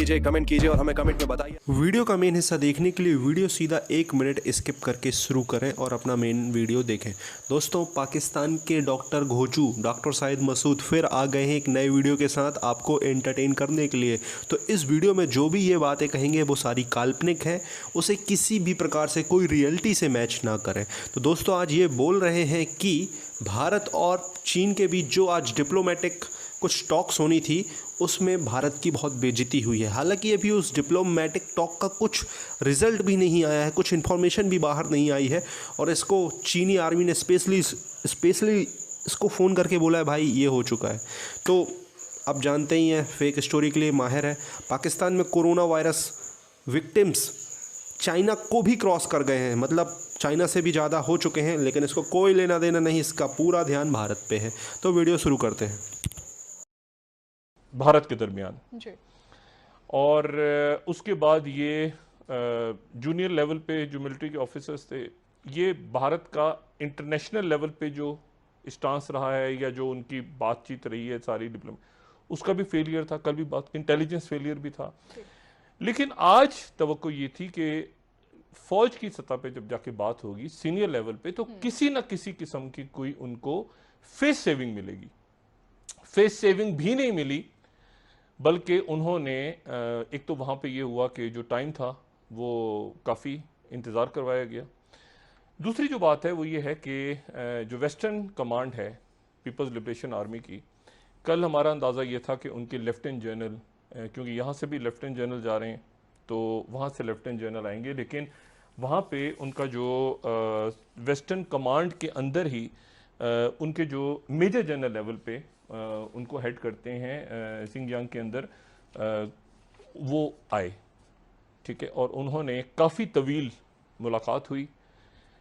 कीजिए, कमेंट कीजिए और हमें कमेंट में बताइए। वीडियो का मेन हिस्सा देखने के लिए वीडियो सीधा 1 मिनट स्किप करके शुरू करें और अपना मेन वीडियो देखें। दोस्तों, पाकिस्तान के डॉक्टर घोचू डॉक्टर साहिद मसूद फिर आ गए हैं एक नए वीडियो के साथ आपको एंटरटेन करने के लिए। तो इस वीडियो में जो भी ये बातें कहेंगे वो सारी काल्पनिक है, उसे किसी भी प्रकार से कोई रियलिटी से मैच ना करें। तो दोस्तों, आज ये बोल रहे हैं कि भारत और चीन के बीच जो आज डिप्लोमेटिक कुछ टॉक्स होनी थी उसमें भारत की बहुत बेइज्जती हुई है। हालांकि अभी उस डिप्लोमेटिक टॉक का कुछ रिजल्ट भी नहीं आया है, कुछ इन्फॉर्मेशन भी बाहर नहीं आई है और इसको चीनी आर्मी ने स्पेशली इसको फ़ोन करके बोला है भाई ये हो चुका है। तो आप जानते ही हैं, फेक स्टोरी के लिए माहिर है। पाकिस्तान में कोरोना वायरस विक्टिम्स चाइना को भी क्रॉस कर गए हैं, मतलब चाइना से भी ज़्यादा हो चुके हैं, लेकिन इसको कोई लेना देना नहीं, इसका पूरा ध्यान भारत पे है। तो वीडियो शुरू करते हैं। भारत के दरमियान जी। और उसके बाद ये जूनियर लेवल पे जो मिलिट्री के ऑफिसर्स थे, ये भारत का इंटरनेशनल लेवल पे जो स्टांस रहा है या जो उनकी बातचीत रही है सारी डिप्लोमेट, उसका भी फेलियर था। कल भी बात, इंटेलिजेंस फेलियर भी था। लेकिन आज तवक्को ये थी कि फौज की सतह पे जब जाके बात होगी सीनियर लेवल पे, तो किसी न किसी किस्म की कोई उनको फेस सेविंग मिलेगी। फेस सेविंग भी नहीं मिली, बल्कि उन्होंने एक तो वहाँ पे ये हुआ कि जो टाइम था वो काफ़ी इंतज़ार करवाया गया। दूसरी जो बात है वो ये है कि जो वेस्टर्न कमांड है पीपल्स लिबरेशन आर्मी की, कल हमारा अंदाज़ा ये था कि उनके लेफ्टिनेंट जनरल, क्योंकि यहाँ से भी लेफ्टिनेंट जनरल जा रहे हैं तो वहाँ से लेफ्टिनेंट जनरल आएंगे, लेकिन वहाँ पे उनका जो वेस्टर्न कमांड के अंदर ही उनके जो मेजर जनरल लेवल पे उनको हेड करते हैं सिंगयांग के अंदर, वो आए, ठीक है। और उन्होंने काफ़ी तवील मुलाकात हुई।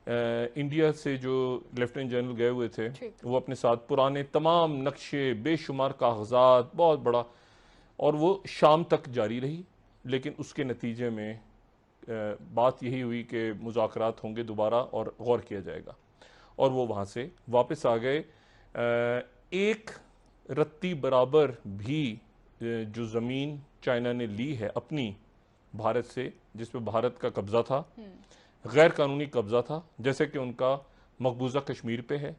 इंडिया से जो लेफ्टिनेंट जनरल गए हुए थे वो अपने साथ पुराने तमाम नक्शे, बेशुमार कागजात, बहुत बड़ा, और वो शाम तक जारी रही। लेकिन उसके नतीजे में बात यही हुई कि मुज़ाकरात होंगे दोबारा और गौर किया जाएगा, और वो वहाँ से वापस आ गए। एक रत्ती बराबर भी जो ज़मीन चाइना ने ली है अपनी भारत से, जिस पे भारत का कब्ज़ा था, गैर कानूनी कब्ज़ा था, जैसे कि उनका मकबूजा कश्मीर पे है,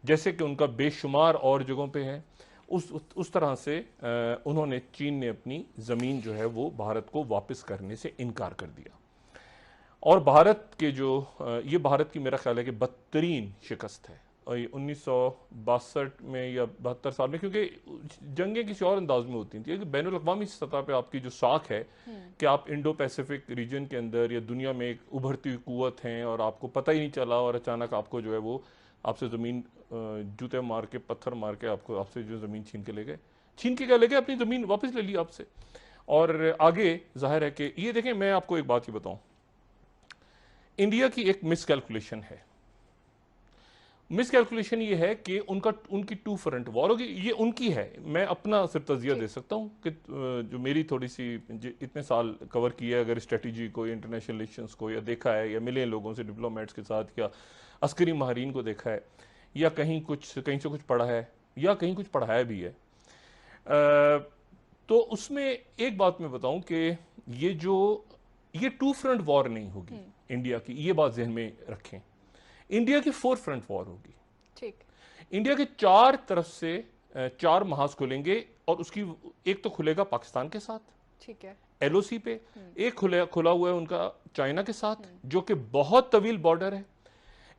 जैसे कि उनका बेशुमार और जगहों पे है, उस तरह से उन्होंने, चीन ने अपनी ज़मीन जो है वो भारत को वापस करने से इनकार कर दिया। और भारत के जो ये भारत की मेरा ख्याल है कि बदतरीन शिकस्त है। और 1962 में या 72 साल में, क्योंकि जंगें किसी और अंदाज में होती थी कि बैनुल अक़वामी सतह पे आपकी जो साख है कि आप इंडो पैसिफिक रीजन के अंदर या दुनिया में एक उभरती हुई कुव्वत हैं और आपको पता ही नहीं चला, और अचानक आपको जो है वो आपसे ज़मीन जूते मार के, पत्थर मार के आपसे जो ज़मीन छीन के ले गए। छीन के क्या ले गए? अपनी ज़मीन वापस ले ली आपसे। और आगे जाहिर है कि ये देखें, मैं आपको एक बात ही बताऊँ, इंडिया की एक मिसकैलकुलेशन है। मिसकैलकुलेशन ये है कि उनकी टू फ्रंट वॉर होगी, ये उनकी है। मैं अपना सिर्फ तजिया दे सकता हूँ कि जो मेरी थोड़ी सी इतने साल कवर की है अगर स्ट्रेटजी को, इंटरनेशनल रिलेशंस को, या देखा है, या मिले लोगों से, डिप्लोमेट्स के साथ, या अस्करी माहरीन को देखा है, या कहीं से कुछ पढ़ा है, या कहीं कुछ पढ़ाया भी है, तो उसमें एक बात मैं बताऊं कि ये टू फ्रंट वॉर नहीं होगी इंडिया की, ये बात जहन में रखें। इंडिया की 4 फ्रंट वॉर होगी। ठीक। इंडिया के 4 तरफ से 4 महाज खुलेंगे, और उसकी एक तो खुलेगा पाकिस्तान के साथ, ठीक है, एलओसी पे। एक खुला हुआ है उनका चाइना के साथ, जो कि बहुत तवील बॉर्डर है।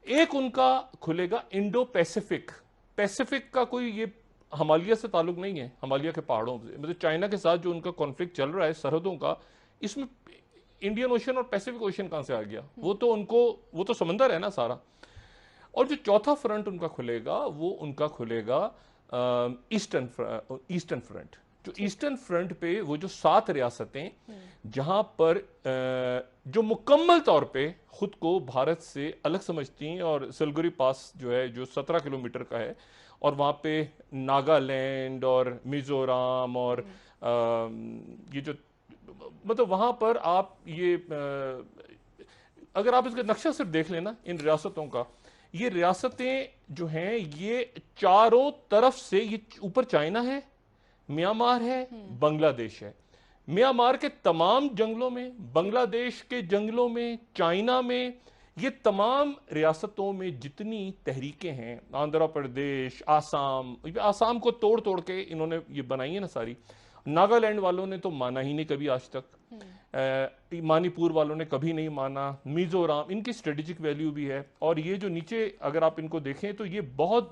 एक उनका खुलेगा इंडो पैसिफिक। पैसिफिक का कोई ये हिमालय से ताल्लुक नहीं है, हिमालय के पहाड़ों से, मतलब चाइना के साथ जो उनका कॉन्फ्लिक्ट चल रहा है सरहदों का, इसमें इंडियन ओशन और पैसिफिक ओशन कहां से आ गया? वो तो समंदर है ना सारा। और जो चौथा फ्रंट उनका खुलेगा वो उनका खुलेगा ईस्टर्न फ्रंट। जो ईस्टर्न फ्रंट पे वो जो 7 रियासतें, जहां पर जो मुकम्मल तौर पे खुद को भारत से अलग समझती हैं, और सिलगुरी पास जो है जो 17 किलोमीटर का है, और वहाँ पे नागालैंड और मिजोरम और ये जो, मतलब वहाँ पर आप ये अगर आप इसका नक्शा सिर्फ देख लेना इन रियासतों का, ये रियासतें जो हैं ये चारों तरफ से, ये ऊपर चाइना है, म्यांमार है, बांग्लादेश है, म्यांमार के तमाम जंगलों में, बांग्लादेश के जंगलों में, चाइना में, ये तमाम रियासतों में जितनी तहरीकें हैं, आंध्र प्रदेश, आसाम, आसाम को तोड़ तोड़ के इन्होंने ये बनाई है ना सारी। नागालैंड वालों ने तो माना ही नहीं कभी आज तक, मणिपुर वालों ने कभी नहीं माना, मिजोरम, इनकी स्ट्रेटेजिक वैल्यू भी है। और ये जो नीचे अगर आप इनको देखें तो ये बहुत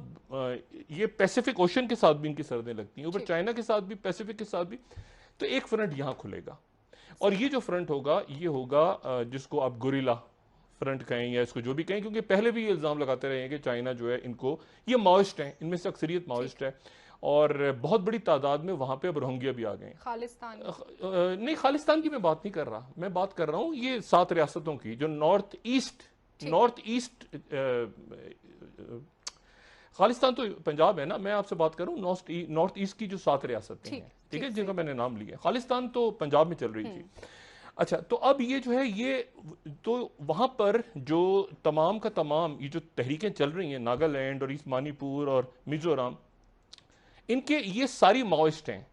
ये पैसिफिक ओशन के साथ भी इनकी सरहदें लगती हैं, ऊपर चाइना के साथ भी, पैसिफिक के साथ भी। तो एक फ्रंट यहां खुलेगा, और ये जो फ्रंट होगा ये होगा जिसको आप गुरिल्ला फ्रंट कहें या इसको जो भी कहें, क्योंकि पहले भी ये इल्जाम लगाते रहे हैं कि चाइना जो है इनको, ये माओइस्ट हैं, इनमें से अक्सरियत माओइस्ट है, और बहुत बड़ी तादाद में वहां पे अब रोहिंग्या भी आ गए हैं। खालिस्तान नहीं, खालिस्तान की मैं बात नहीं कर रहा, मैं बात कर रहा हूं ये 7 रियासतों की जो नॉर्थ ईस्ट खालिस्तान तो पंजाब है ना, मैं आपसे बात करूं नॉर्थ ईस्ट की जो 7 रियासतें हैं, ठीक है, जिनका मैंने नाम लिया। खालिस्तान तो पंजाब में चल रही थी। अच्छा, तो अब ये जो है ये तो वहां पर जो तमाम का तमाम ये जो तहरीकें चल रही हैं, नागालैंड और ईस्ट मणिपुर और मिजोरम, इनके ये सारी माओइस्ट हैं,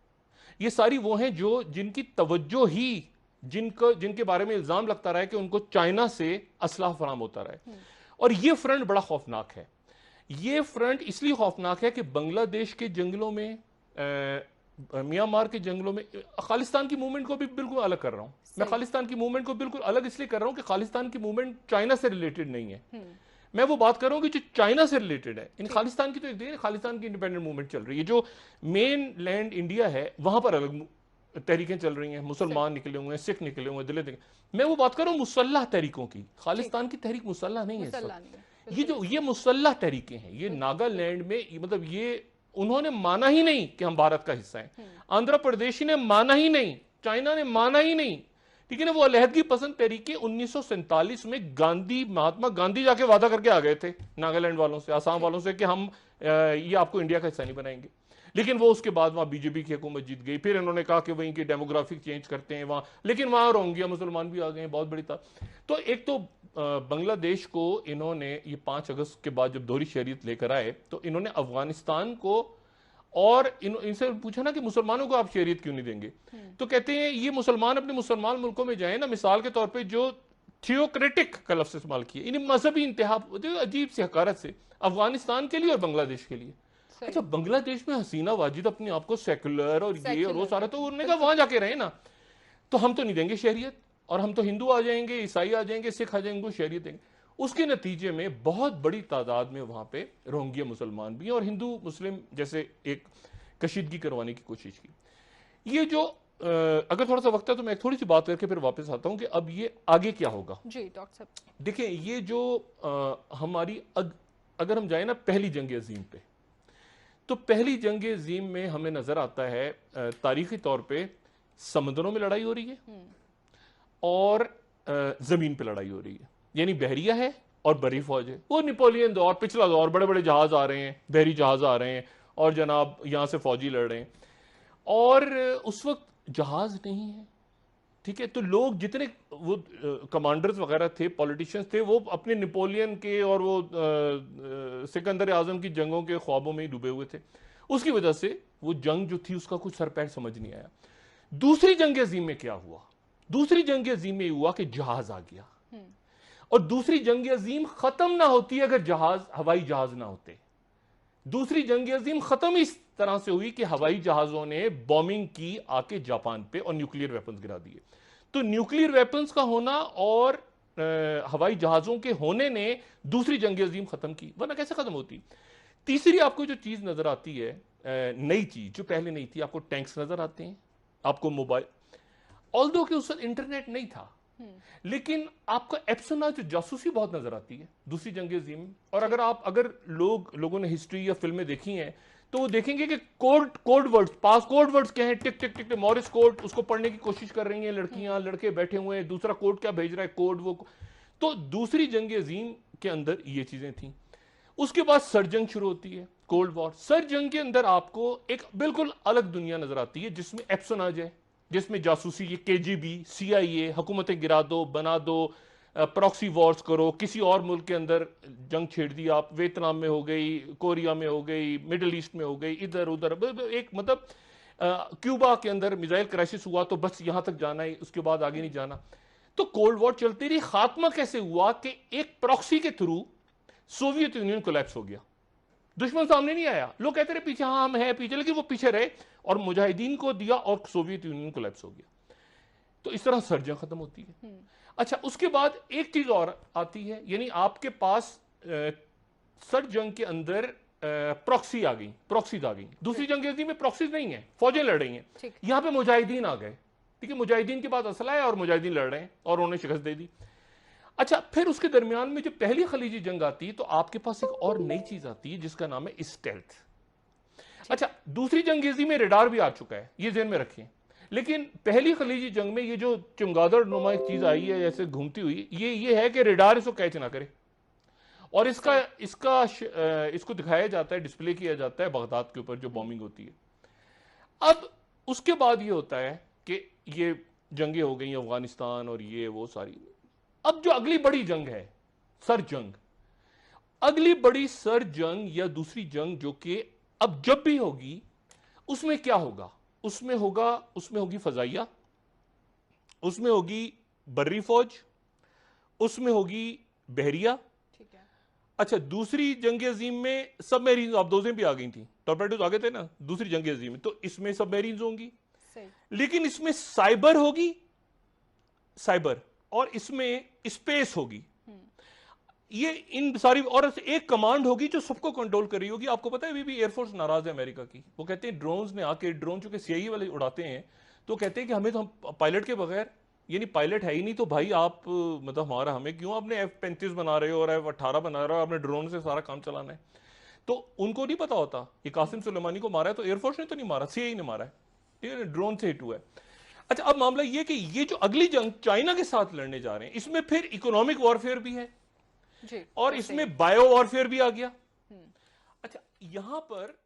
ये सारी वो हैं जो जिनकी तवज्जो ही जिनके बारे में इल्जाम लगता रहा है कि उनको चाइना से असलाह फराम होता रहा है। और ये फ्रंट बड़ा खौफनाक है। ये फ्रंट इसलिए खौफनाक है कि बांग्लादेश के जंगलों में, म्यांमार के जंगलों में, खालिस्तान की मूवमेंट को भी बिल्कुल अलग कर रहा हूं मैं। खालिस्तान की मूवमेंट को बिल्कुल अलग इसलिए कर रहा हूं कि खालिस्तान की मूवमेंट चाइना से रिलेटेड नहीं है। मैं वो बात कर रहा हूं कि जो चाइना से रिलेटेड है। इन खालिस्तान की तो एक देखिए, खालिस्तान की इंडिपेंडेंट मूवमेंट चल रही है, जो मेन लैंड इंडिया है वहां पर अलग तहरीकें चल रही हैं, मुसलमान निकले हुए हैं, सिख निकले हुए हैं, दलित। मैं वो बात कर रहा हूं मुसल्लह तहरीकों की। खालिस्तान की तहरीक मुसल्लह नहीं है। ये मुसल्लह तहरीकें हैं, ये नागालैंड में, मतलब ये उन्होंने माना ही नहीं कि हम भारत का हिस्सा हैं। आंध्र प्रदेश ने माना ही नहीं, चाइना ने माना ही नहीं, ठीक है ना। वो अलहदगी पसंद तहरीके 1947 में महात्मा गांधी जाके वादा करके आ गए थे नागालैंड वालों से, आसाम वालों से, कि हम ये आपको इंडिया का हिस्सा नहीं बनाएंगे। लेकिन वो उसके बाद वहां बीजेपी की हुकूमत जीत गई। फिर इन्होंने कहा कि वहीं की डेमोग्राफिक चेंज करते हैं वहां, लेकिन वहां रोहिंग्या मुसलमान भी आ गए, बहुत बड़ी था। तो एक तो बांग्लादेश को इन्होंने ये 5 अगस्त के बाद जब दोहरी शहरियत लेकर आए, तो इन्होंने अफगानिस्तान को, और इनसे पूछा ना कि मुसलमानों को आप शहरियत क्यों नहीं देंगे, तो कहते हैं ये मुसलमान अपने मुसलमान मुल्कों में जाए ना, मिसाल के तौर पे जो थियोक्रेटिक का लफ्ज़ इस्तेमाल किया, इन मजहबी इंतहा अजीब सी हकारत से, अफगानिस्तान के लिए और बांग्लादेश के लिए। अच्छा, बांग्लादेश में हसीना वाजिद अपने आप को सेकुलर और ये और वो सारा, तो उन्होंने कहा वहां जाके रहे ना, तो हम तो नहीं देंगे शहरियत, और हम तो हिंदू आ जाएंगे, ईसाई आ जाएंगे, सिख आ जाएंगे, शहरियत देंगे। उसके नतीजे में बहुत बड़ी तादाद में वहां पे रोहिंग्या मुसलमान भी, और हिंदू मुस्लिम जैसे एक कशीदगी करवाने की कोशिश की। ये जो अगर थोड़ा सा वक्त है तो मैं थोड़ी सी बात करके फिर वापस आता हूं कि अब ये आगे क्या होगा। जी डॉक्टर साहब, देखिए, ये जो हमारी अगर हम जाए ना पहली जंग अजीम पे, तो पहली जंग अजीम में हमें नजर आता है तारीखी तौर पे समुद्रों में लड़ाई हो रही है और जमीन पे लड़ाई हो रही है, यानी बहरिया है और बरी फौज है। वो नेपोलियन दौर, पिछला दौर, बड़े बड़े जहाज आ रहे हैं, बहरी जहाज आ रहे हैं, और जनाब यहां से फौजी लड़ रहे हैं, और उस वक्त जहाज नहीं है, ठीक है। तो लोग जितने वो कमांडर्स वगैरह थे, पॉलिटिशियंस थे, वो अपने नेपोलियन के और वो सिकंदर आजम की जंगों के ख्वाबों में ही डूबे हुए थे। उसकी वजह से वो जंग जो थी उसका कुछ सर पैर समझ नहीं आया। दूसरी जंग अजीम में क्या हुआ? दूसरी जंग अजीम में हुआ कि जहाज आ गया, और दूसरी जंग अजीम खत्म ना होती अगर जहाज, हवाई जहाज ना होते। दूसरी जंग अजीम खत्म इस तरह से हुई कि हवाई जहाजों ने बॉम्बिंग की आके जापान पे और न्यूक्लियर वेपन्स गिरा दिए। तो न्यूक्लियर वेपन्स का होना और हवाई जहाजों के होने ने दूसरी जंग अजीम खत्म की, वरना कैसे खत्म होती। तीसरी आपको जो चीज नजर आती है, नई चीज जो पहले नहीं थी, आपको टैंक्स नजर आते हैं, आपको मोबाइल, ऑल्दो कि उस वक्त इंटरनेट नहीं था, लेकिन आपको एप्सोना जो जासूसी बहुत नजर आती है दूसरी जंग अजीम में। और अगर लोगों ने हिस्ट्री या फिल्में देखी हैं तो वो देखेंगे कि कोड वर्ड्स, पास कोड वर्ड्स क्या है, टिक टिक टिक, मॉरिस कोड, उसको पढ़ने की कोशिश कर रही हैं लड़कियां, लड़के बैठे हुए हैं, दूसरा कोड क्या भेज रहा है, कोड वो। तो दूसरी जंग अजीम के अंदर ये चीजें थी। उसके बाद सरजंग शुरू होती है, कोल्ड वॉर। सरजंग के अंदर आपको एक बिल्कुल अलग दुनिया नजर आती है, जिसमें एप्सोनाज है, जिसमें जासूसी, ये केजीबी, सीआईए, हुकूमतें गिरा दो, बना दो, प्रॉक्सी वॉर्स करो, किसी और मुल्क के अंदर जंग छेड़ दी आप, वियतनाम में हो गई, कोरिया में हो गई, मिडिल ईस्ट में हो गई, इधर उधर, एक मतलब क्यूबा के अंदर मिसाइल क्राइसिस हुआ तो बस यहां तक जाना है, उसके बाद आगे नहीं जाना। तो कोल्ड वॉर चलती रही। खात्मा कैसे हुआ कि एक प्रॉक्सी के थ्रू सोवियत यूनियन कोलैप्स हो गया। दुश्मन सामने नहीं आया, लोग कहते रहे पीछे, हाँ हम हैं पीछे, लेकिन वो पीछे रहे और मुजाहिदीन को दिया और सोवियत यूनियन कोलैप्स हो गया। तो इस तरह सर्जन खत्म होती है। अच्छा, उसके बाद एक चीज और आती है, यानी आपके पास सर्द जंग के अंदर प्रॉक्सी आ गई, प्रॉक्सीज आ गई। दूसरी जंग अज़ीम में प्रॉक्सीज नहीं है, फौजें लड़ रही हैं। यहां पे मुजाहिदीन आ गए, ठीक है, मुजाहिदीन के पास असला है और मुजाहिदीन लड़ रहे हैं और उन्होंने शिकस्त दे दी। अच्छा, फिर उसके दरमियान में जो पहली खलीजी जंग आती है तो आपके पास एक और नई चीज आती है जिसका नाम है स्टेल्थ। अच्छा, दूसरी जंग अज़ीम में रडार भी आ चुका है, ये ज़हन में रखें। लेकिन पहली खलीजी जंग में ये जो चमगादड़ नुमा एक चीज आई है जैसे घूमती हुई, ये है कि रडार इसको कैच ना करे। और इसको दिखाया जाता है, डिस्प्ले किया जाता है बगदाद के ऊपर जो बॉम्बिंग होती है। अब उसके बाद ये होता है कि ये जंगें हो गई अफगानिस्तान और ये वो सारी। अब जो अगली बड़ी जंग है सर जंग, अगली बड़ी सर जंग या दूसरी जंग जो कि अब जब भी होगी उसमें क्या होगा? उसमें होगी फजाइया, उसमें होगी बर्री फौज, उसमें होगी बहरिया। अच्छा, दूसरी जंग अजीम में सबमरीन आबदोजें भी आ गई थी, टॉर्पेडोज आ गए थे ना दूसरी जंग अजीम में, तो इसमें सबमरीन होंगी। लेकिन इसमें साइबर होगी, साइबर, और इसमें स्पेस होगी। ये इन सारी, और एक कमांड होगी जो सबको कंट्रोल कर रही होगी। आपको पता है अभी भी एयरफोर्स नाराज है अमेरिका की। वो कहते हैं ड्रोन्स ने आके, ड्रोन चूंकि सीआईए वाले उड़ाते हैं, तो कहते हैं कि हमें तो, हम पायलट के बगैर, यानी पायलट है ही नहीं तो भाई आप मतलब हमारा, हमें क्यों आपने F-35 बना रहे हो और F-18 बना रहे हो, आपने ड्रोन से सारा काम चलाना है। तो उनको नहीं पता होता ये कासिम सुलेमानी को मारा है तो एयरफोर्स ने तो नहीं मारा, सीआईए ने मारा है, ठीक है, ड्रोन से हिट हुआ है। अच्छा, अब मामला ये कि ये जो अगली जंग चाइना के साथ लड़ने जा रहे हैं, इसमें फिर इकोनॉमिक वॉरफेयर भी है जी, और इसमें बायो वॉरफेयर भी आ गया। अच्छा, यहां पर